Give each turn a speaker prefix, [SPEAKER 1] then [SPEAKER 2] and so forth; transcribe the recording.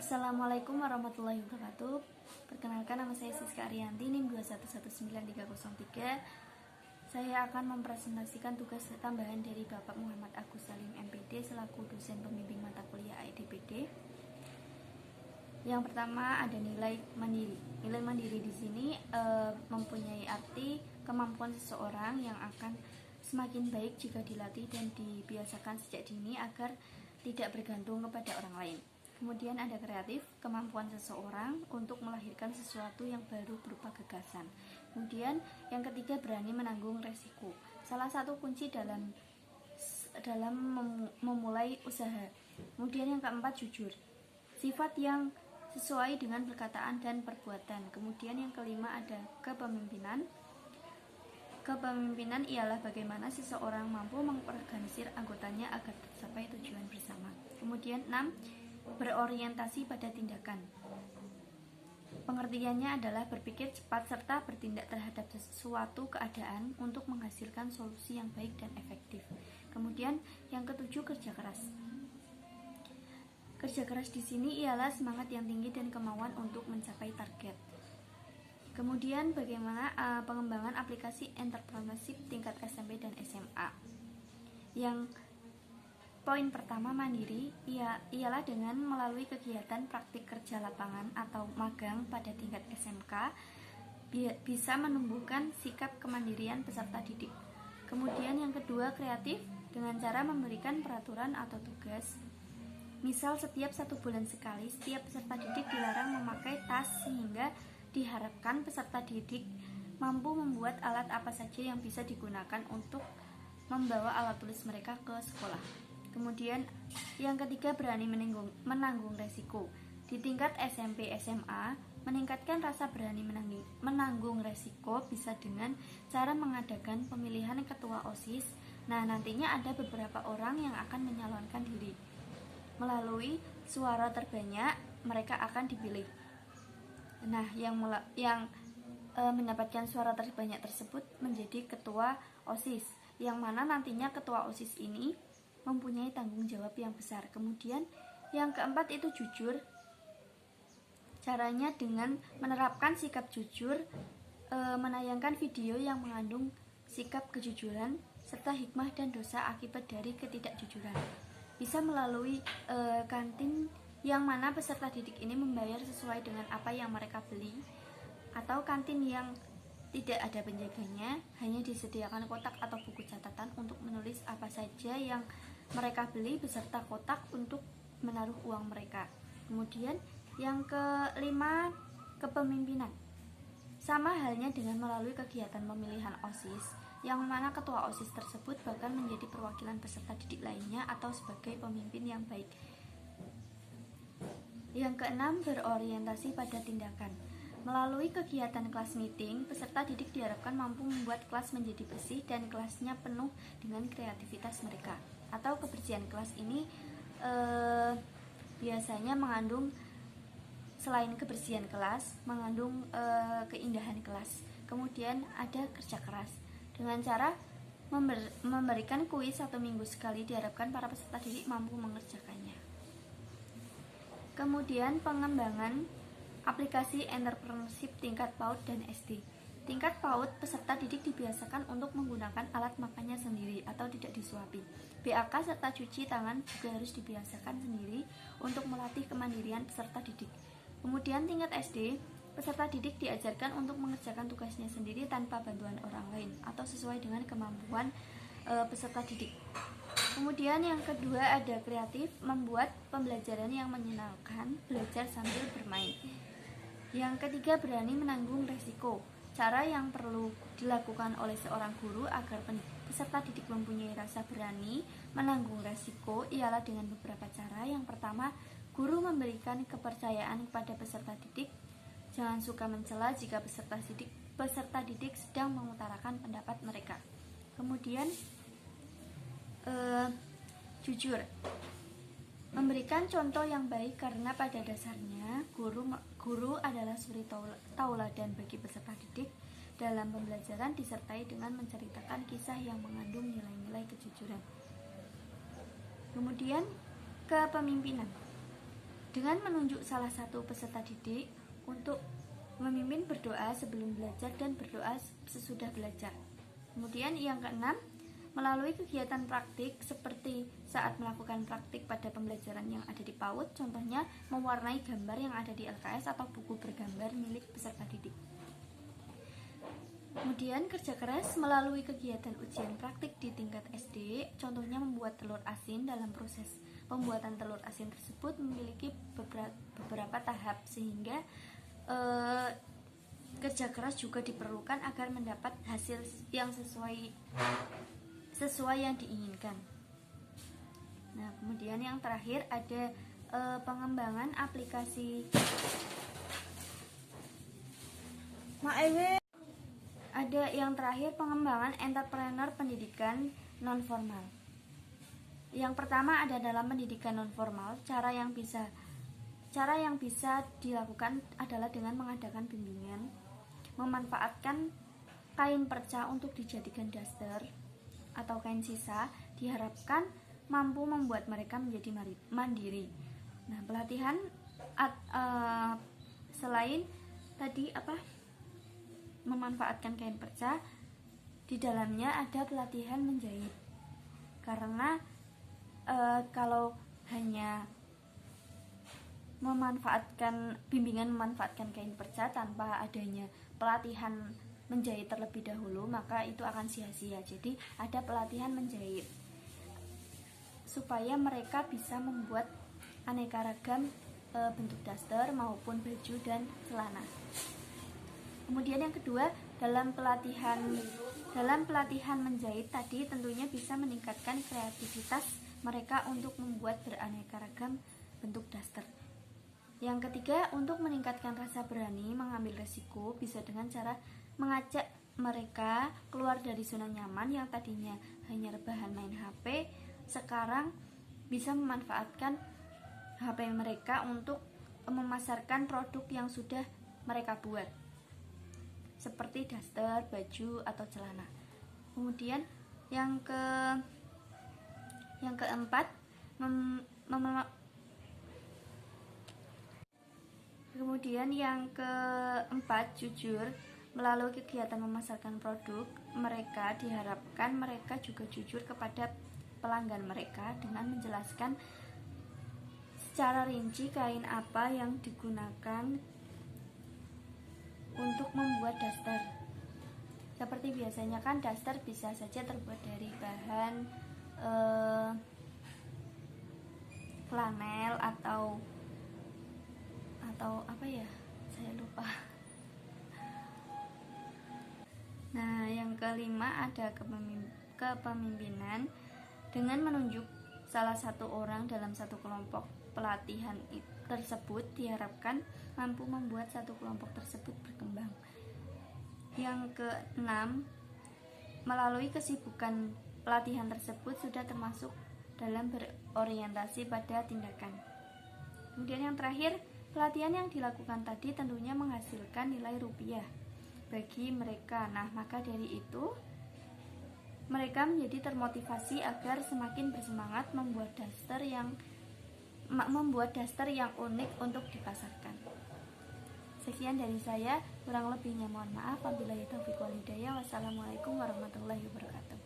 [SPEAKER 1] Assalamualaikum warahmatullahi wabarakatuh. Perkenalkan, nama saya Siska Arianti, NIM 2119303. Saya akan mempresentasikan tugas tambahan dari Bapak Muhammad Agus Salim MPD selaku dosen pembimbing mata kuliah AIDPD. Yang pertama ada nilai mandiri. Nilai mandiri di sini mempunyai arti kemampuan seseorang yang akan semakin baik jika dilatih dan dibiasakan sejak dini agar tidak bergantung kepada orang lain. Kemudian ada kreatif, kemampuan seseorang untuk melahirkan sesuatu yang baru berupa gagasan. Kemudian yang ketiga, berani menanggung resiko. Salah satu kunci dalam memulai usaha. Kemudian yang keempat, jujur. Sifat yang sesuai dengan perkataan dan perbuatan. Kemudian yang kelima ada kepemimpinan. Kepemimpinan ialah bagaimana seseorang mampu mengorganisir anggotanya agar tercapai tujuan bersama. Kemudian 6, berorientasi pada tindakan. Pengertiannya adalah berpikir cepat serta bertindak terhadap suatu keadaan untuk menghasilkan solusi yang baik dan efektif. Kemudian yang ketujuh, kerja keras. Kerja keras di sini ialah semangat yang tinggi dan kemauan untuk mencapai target. Kemudian bagaimana pengembangan aplikasi entrepreneurship tingkat SMP dan SMA. Yang poin pertama, mandiri, ialah dengan melalui kegiatan praktik kerja lapangan atau magang pada tingkat SMK bisa menumbuhkan sikap kemandirian peserta didik. Kemudian yang kedua, kreatif, dengan cara memberikan peraturan atau tugas. Misal setiap 1 bulan sekali, setiap peserta didik dilarang memakai tas sehingga diharapkan peserta didik mampu membuat alat apa saja yang bisa digunakan untuk membawa alat tulis mereka ke sekolah. Kemudian yang ketiga, berani menanggung resiko. Di tingkat SMP SMA, meningkatkan rasa berani menanggung resiko bisa dengan cara mengadakan pemilihan ketua OSIS. Nah, nantinya ada beberapa orang yang akan menyalonkan diri. Melalui suara terbanyak, mereka akan dipilih. Nah, yang mendapatkan suara terbanyak tersebut menjadi ketua OSIS, yang mana nantinya ketua OSIS ini mempunyai tanggung jawab yang besar. Kemudian yang keempat itu jujur. Caranya dengan menerapkan sikap jujur, menayangkan video yang mengandung sikap kejujuran serta hikmah dan dosa akibat dari ketidakjujuran. Bisa melalui kantin yang mana peserta didik ini membayar sesuai dengan apa yang mereka beli, atau kantin yang tidak ada penjaganya, hanya disediakan kotak atau buku catatan untuk menulis apa saja yang mereka beli beserta kotak untuk menaruh uang mereka. Kemudian yang kelima, kepemimpinan. Sama halnya dengan melalui kegiatan pemilihan OSIS, yang mana ketua OSIS tersebut bahkan menjadi perwakilan peserta didik lainnya atau sebagai pemimpin yang baik. Yang keenam, berorientasi pada tindakan. Melalui kegiatan kelas meeting, peserta didik diharapkan mampu membuat kelas menjadi bersih dan kelasnya penuh dengan kreativitas mereka. Atau kebersihan kelas ini biasanya mengandung, selain kebersihan kelas, mengandung keindahan kelas. Kemudian ada kerja keras. Dengan cara memberikan kuis 1 minggu sekali, diharapkan para peserta didik mampu mengerjakannya. Kemudian pengembangan aplikasi entrepreneurship tingkat PAUD dan SD. Tingkat PAUD, peserta didik dibiasakan untuk menggunakan alat makannya sendiri atau tidak disuapi. BAK serta cuci tangan juga harus dibiasakan sendiri untuk melatih kemandirian peserta didik. Kemudian tingkat SD, peserta didik diajarkan untuk mengerjakan tugasnya sendiri tanpa bantuan orang lain atau sesuai dengan kemampuan peserta didik. Kemudian yang kedua ada kreatif, membuat pembelajaran yang menyenangkan, belajar sambil bermain. Yang ketiga, berani menanggung resiko. Cara yang perlu dilakukan oleh seorang guru agar peserta didik mempunyai rasa berani menanggung resiko ialah dengan beberapa cara. Yang pertama, guru memberikan kepercayaan kepada peserta didik. Jangan suka mencela jika peserta didik sedang mengutarakan pendapat mereka. Kemudian jujur, memberikan contoh yang baik karena pada dasarnya guru adalah suri tauladan bagi peserta didik dalam pembelajaran, disertai dengan menceritakan kisah yang mengandung nilai-nilai kejujuran. Kemudian kepemimpinan. dengan menunjuk salah satu peserta didik untuk memimpin berdoa sebelum belajar dan berdoa sesudah belajar. Kemudian yang keenam, melalui kegiatan praktik seperti saat melakukan praktik pada pembelajaran yang ada di PAUD, contohnya mewarnai gambar yang ada di LKS atau buku bergambar milik peserta didik. Kemudian kerja keras melalui kegiatan ujian praktik di tingkat SD, contohnya membuat telur asin. Dalam proses pembuatan telur asin tersebut memiliki beberapa tahap, sehingga kerja keras juga diperlukan agar mendapat hasil yang sesuai yang diinginkan. Nah, kemudian yang terakhir ada pengembangan aplikasi. Ada yang terakhir, pengembangan entrepreneur pendidikan non formal. Yang pertama ada dalam pendidikan non formal, cara yang bisa dilakukan adalah dengan mengadakan bimbingan, memanfaatkan kain perca untuk dijadikan daster atau kain sisa, diharapkan mampu membuat mereka menjadi mandiri. Nah, pelatihan selain tadi memanfaatkan kain perca, di dalamnya ada pelatihan menjahit. Karena kalau hanya bimbingan memanfaatkan kain perca tanpa adanya pelatihan menjahit terlebih dahulu, maka itu akan sia-sia. Jadi ada pelatihan menjahit supaya mereka bisa membuat aneka ragam bentuk daster maupun baju dan celana. Kemudian yang kedua, dalam pelatihan menjahit tadi tentunya bisa meningkatkan kreativitas mereka untuk membuat beraneka ragam bentuk daster. Yang ketiga, untuk meningkatkan rasa berani mengambil resiko, bisa dengan cara mengajak mereka keluar dari zona nyaman yang tadinya hanya rebahan main HP, sekarang bisa memanfaatkan HP mereka untuk memasarkan produk yang sudah mereka buat, seperti daster, baju, atau celana. Kemudian yang keempat, jujur. Melalui kegiatan memasarkan produk, mereka diharapkan mereka juga jujur kepada pelanggan mereka dengan menjelaskan secara rinci kain apa yang digunakan untuk membuat daster. Seperti biasanya kan daster bisa saja terbuat dari bahan flanel atau apa ya, saya lupa. Nah, yang kelima ada kepemimpinan. Dengan menunjuk salah satu orang dalam satu kelompok pelatihan tersebut, diharapkan mampu membuat satu kelompok tersebut berkembang. Yang keenam, melalui kesibukan pelatihan tersebut sudah termasuk dalam berorientasi pada tindakan. Kemudian yang terakhir, pelatihan yang dilakukan tadi tentunya menghasilkan nilai rupiah bagi mereka. Nah, maka dari itu mereka menjadi termotivasi agar semakin bersemangat membuat daster yang unik untuk dipasarkan. Sekian dari saya, kurang lebihnya mohon maaf. Wabillahi taufiq wal hidayah. Wassalamualaikum warahmatullahi wabarakatuh.